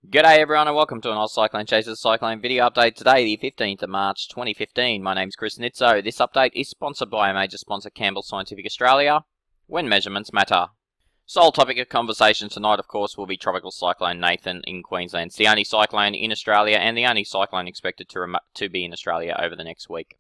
G'day everyone and welcome to an Cyclone Chasers Cyclone video update today, the 15th of March 2015. My name's Chris Nitzo. This update is sponsored by a major sponsor, Campbell Scientific Australia, when measurements matter. Sole topic of conversation tonight, of course, will be Tropical Cyclone Nathan in Queensland. It's the only cyclone in Australia and the only cyclone expected to be in Australia over the next week.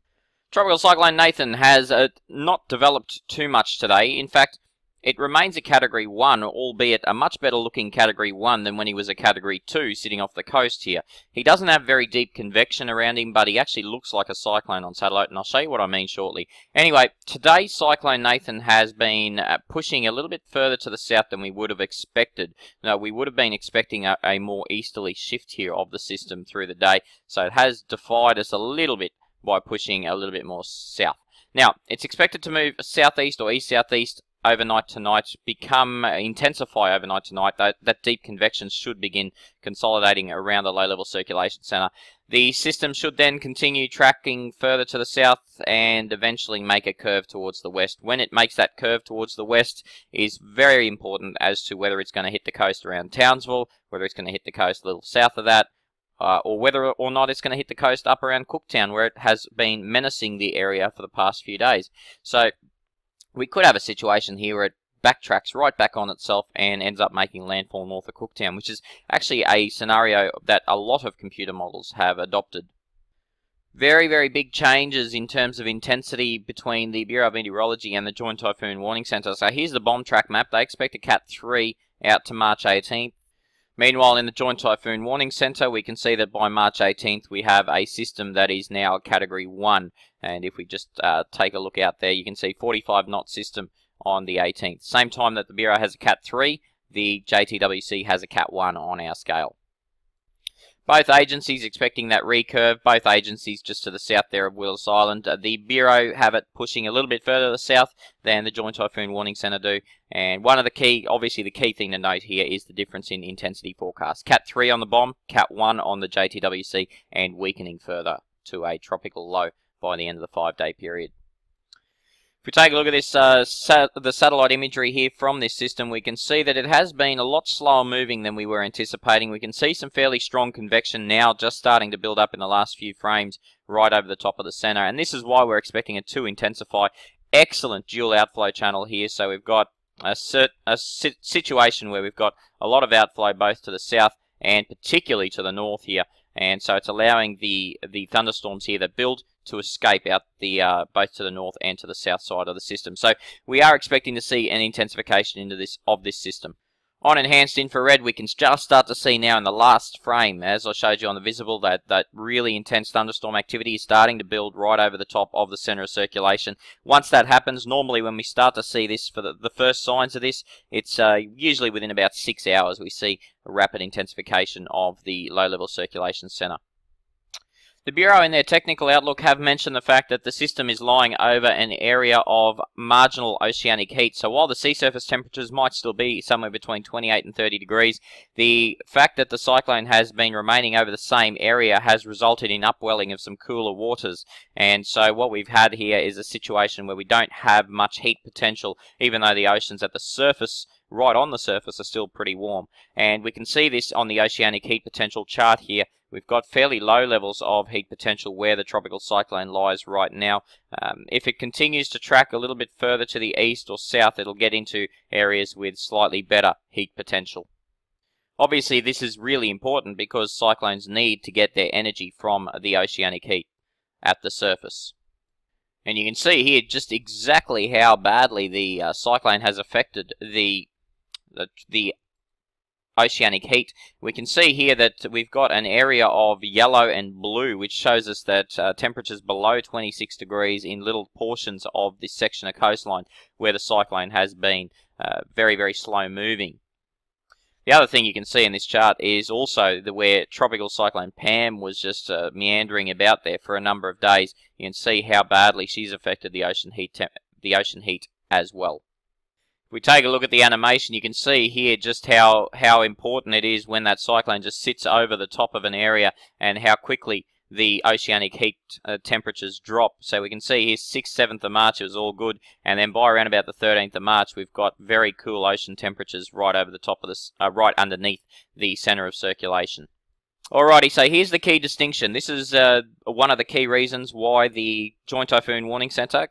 Tropical Cyclone Nathan has not developed too much today. In fact, it remains a Category 1, albeit a much better looking Category 1 than when he was a Category 2 sitting off the coast here. He doesn't have very deep convection around him, but he actually looks like a cyclone on satellite, and I'll show you what I mean shortly. Anyway, today Cyclone Nathan has been pushing a little bit further to the south than we would have expected. Now, we would have been expecting a more easterly shift here of the system through the day, so it has defied us a little bit by pushing a little bit more south. Now, it's expected to move southeast or east-southeast overnight tonight, intensify overnight tonight. That deep convection should begin consolidating around the low-level circulation center. The system should then continue tracking further to the south and eventually make a curve towards the west. When it makes that curve towards the west is very important as to whether it's going to hit the coast around Townsville, whether it's going to hit the coast a little south of that, or whether or not it's going to hit the coast up around Cooktown, where it has been menacing the area for the past few days. So we could have a situation here where it backtracks right back on itself and ends up making landfall north of Cooktown, which is actually a scenario that a lot of computer models have adopted. Very, very big changes in terms of intensity between the Bureau of Meteorology and the Joint Typhoon Warning Centre. So here's the bomb track map. They expect a Cat 3 out to March 18th. Meanwhile, in the Joint Typhoon Warning Centre, we can see that by March 18th, we have a system that is now Category 1. And if we just take a look out there, you can see 45 knot system on the 18th. Same time that the Bureau has a Cat 3, the JTWC has a Cat 1 on our scale. Both agencies expecting that recurve, both agencies just to the south there of Willis Island. The Bureau have it pushing a little bit further to the south than the Joint Typhoon Warning Centre do. And one of the key, obviously the key thing to note here is the difference in intensity forecast. Cat 3 on the bomb, Cat 1 on the JTWC, and weakening further to a tropical low by the end of the 5-day period. If we take a look at this, the satellite imagery here from this system, we can see that it has been a lot slower moving than we were anticipating. We can see some fairly strong convection now just starting to build up in the last few frames right over the top of the center. And this is why we're expecting it to intensify. Excellent dual outflow channel here. So we've got a situation where we've got a lot of outflow both to the south and particularly to the north here. And so it's allowing the thunderstorms here that build to escape out the both to the north and to the south side of the system. So we are expecting to see an intensification into this system. On enhanced infrared, we can just start to see now in the last frame, as I showed you on the visible, that really intense thunderstorm activity is starting to build right over the top of the center of circulation. Once that happens, normally when we start to see this, for the first signs of this, it's usually within about 6 hours we see a rapid intensification of the low-level circulation center. The Bureau in their technical outlook have mentioned the fact that the system is lying over an area of marginal oceanic heat. So while the sea surface temperatures might still be somewhere between 28 and 30 degrees, the fact that the cyclone has been remaining over the same area has resulted in upwelling of some cooler waters. And so what we've had here is a situation where we don't have much heat potential, even though the oceans at the surface, right on the surface, are still pretty warm. And we can see this on the oceanic heat potential chart here. We've got fairly low levels of heat potential where the tropical cyclone lies right now. If it continues to track a little bit further to the east or south, it'll get into areas with slightly better heat potential. Obviously, this is really important because cyclones need to get their energy from the oceanic heat at the surface. And you can see here just exactly how badly the cyclone has affected the oceanic heat. We can see here that we've got an area of yellow and blue, which shows us that temperatures below 26 degrees in little portions of this section of coastline where the cyclone has been very, very slow moving. The other thing you can see in this chart is also where Tropical Cyclone Pam was just meandering about there for a number of days. You can see how badly she's affected the ocean heat as well. If we take a look at the animation, you can see here just how important it is when that cyclone just sits over the top of an area and how quickly the oceanic heat temperatures drop. So we can see here 6th, 7th of March it was all good, and then by around about the 13th of March we've got very cool ocean temperatures right over the top of this, right underneath the centre of circulation. Alrighty, so here's the key distinction. This is one of the key reasons why the Joint Typhoon Warning Centre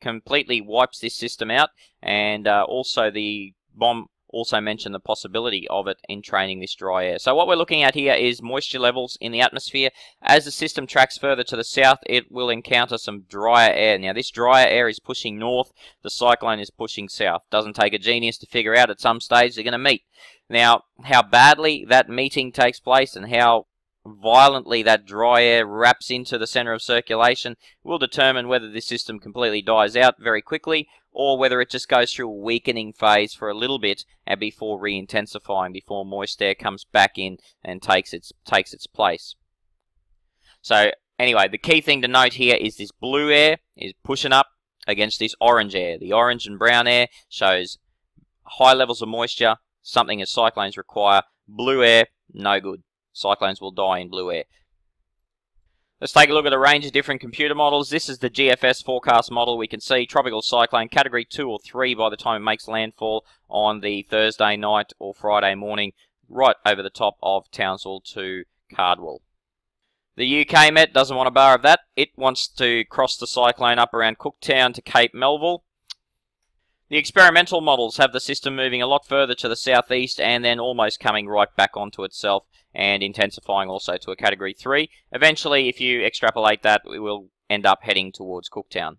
completely wipes this system out, and also the BOM also mentioned the possibility of it entraining this dry air. So what we're looking at here is moisture levels in the atmosphere. As the system tracks further to the south, it will encounter some drier air. Now this drier air is pushing north, the cyclone is pushing south. Doesn't take a genius to figure out at some stage they're going to meet. Now, how badly that meeting takes place and how violently that dry air wraps into the centre of circulation will determine whether this system completely dies out very quickly or whether it just goes through a weakening phase for a little bit and before re-intensifying, before moist air comes back in and takes its place. So anyway, the key thing to note here is this blue air is pushing up against this orange air. The orange and brown air shows high levels of moisture, something as cyclones require. Blue air, no good. Cyclones will die in blue air. Let's take a look at a range of different computer models. This is the GFS forecast model. We can see tropical cyclone category 2 or 3 by the time it makes landfall on the Thursday night or Friday morning, right over the top of Townsville to Cardwell. The UK Met doesn't want a bar of that. It wants to cross the cyclone up around Cooktown to Cape Melville. The experimental models have the system moving a lot further to the southeast and then almost coming right back onto itself and intensifying also to a category 3. Eventually, if you extrapolate that, we will end up heading towards Cooktown.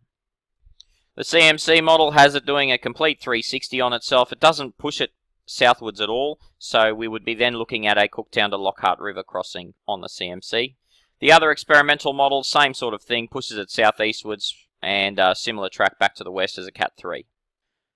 The CMC model has it doing a complete 360 on itself. It doesn't push it southwards at all, so we would be then looking at a Cooktown to Lockhart River crossing on the CMC. The other experimental model, same sort of thing, pushes it southeastwards and similar track back to the west as a Cat 3.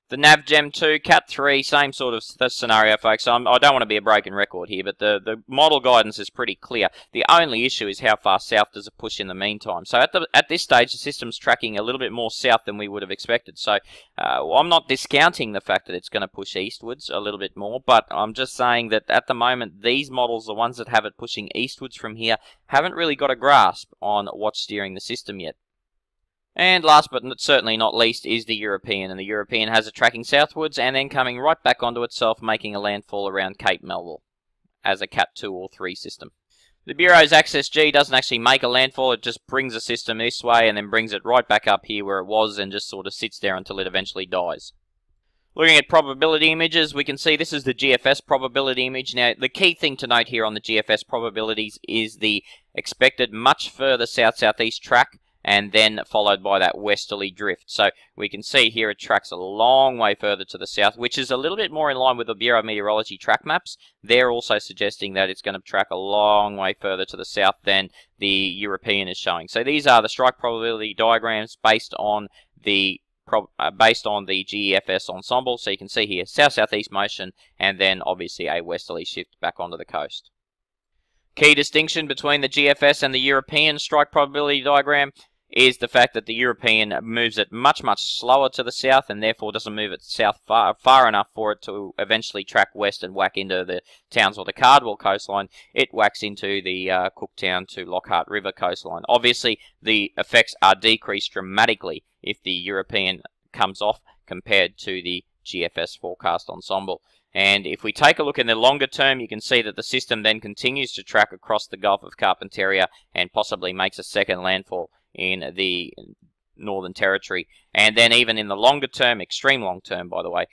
The NavGem 2, Cat 3, same sort of scenario, folks. I don't want to be a broken record here, but the model guidance is pretty clear. The only issue is how far south does it push in the meantime. So at this stage, the system's tracking a little bit more south than we would have expected. So I'm not discounting the fact that it's going to push eastwards a little bit more, but I'm just saying that at the moment, these models, the ones that have it pushing eastwards from here, haven't really got a grasp on what's steering the system yet. And last but certainly not least is the European, and the European has it tracking southwards and then coming right back onto itself, making a landfall around Cape Melville as a Cat 2 or 3 system. The Bureau's Access G doesn't actually make a landfall, it just brings the system this way and then brings it right back up here where it was and just sort of sits there until it eventually dies. Looking at probability images, we can see this is the GFS probability image. Now, the key thing to note here on the GFS probabilities is the expected much further south-southeast track, and then followed by that westerly drift. So we can see here it tracks a long way further to the south, which is a little bit more in line with the Bureau of Meteorology track maps. They're also suggesting that it's going to track a long way further to the south than the European is showing. So these are the strike probability diagrams based on the GEFS ensemble. So you can see here south-southeast motion and then obviously a westerly shift back onto the coast. Key distinction between the GFS and the European strike probability diagram is the fact that the European moves it much, much slower to the south and therefore doesn't move it south far enough for it to eventually track west and whack into the Townsville to Cardwell coastline. It whacks into the Cooktown to Lockhart River coastline. Obviously, the effects are decreased dramatically if the European comes off compared to the GFS forecast ensemble. And if we take a look in the longer term, you can see that the system then continues to track across the Gulf of Carpentaria and possibly makes a second landfall in the Northern Territory. And then even in the longer term, extreme long term by the way,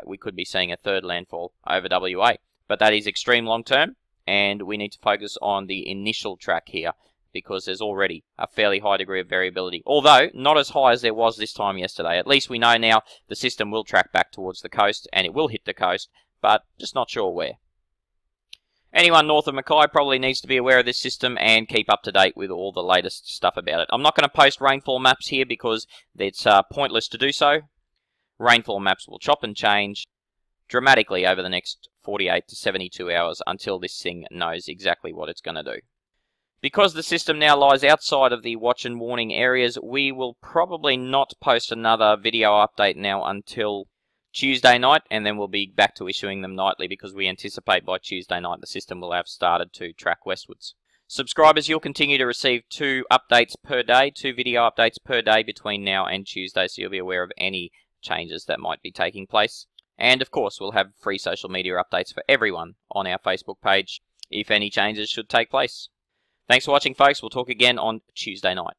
we could be seeing a third landfall over WA. But that is extreme long term, and we need to focus on the initial track here because there's already a fairly high degree of variability. Although, not as high as there was this time yesterday. At least we know now the system will track back towards the coast and it will hit the coast, but just not sure where. Anyone north of Mackay probably needs to be aware of this system and keep up to date with all the latest stuff about it. I'm not going to post rainfall maps here because it's pointless to do so. Rainfall maps will chop and change dramatically over the next 48 to 72 hours until this thing knows exactly what it's going to do. Because the system now lies outside of the watch and warning areas, we will probably not post another video update now until Tuesday night, and then we'll be back to issuing them nightly because we anticipate by Tuesday night the system will have started to track westwards. Subscribers, you'll continue to receive 2 updates per day, 2 video updates per day between now and Tuesday, so you'll be aware of any changes that might be taking place. And of course, we'll have free social media updates for everyone on our Facebook page if any changes should take place. Thanks for watching, folks. We'll talk again on Tuesday night.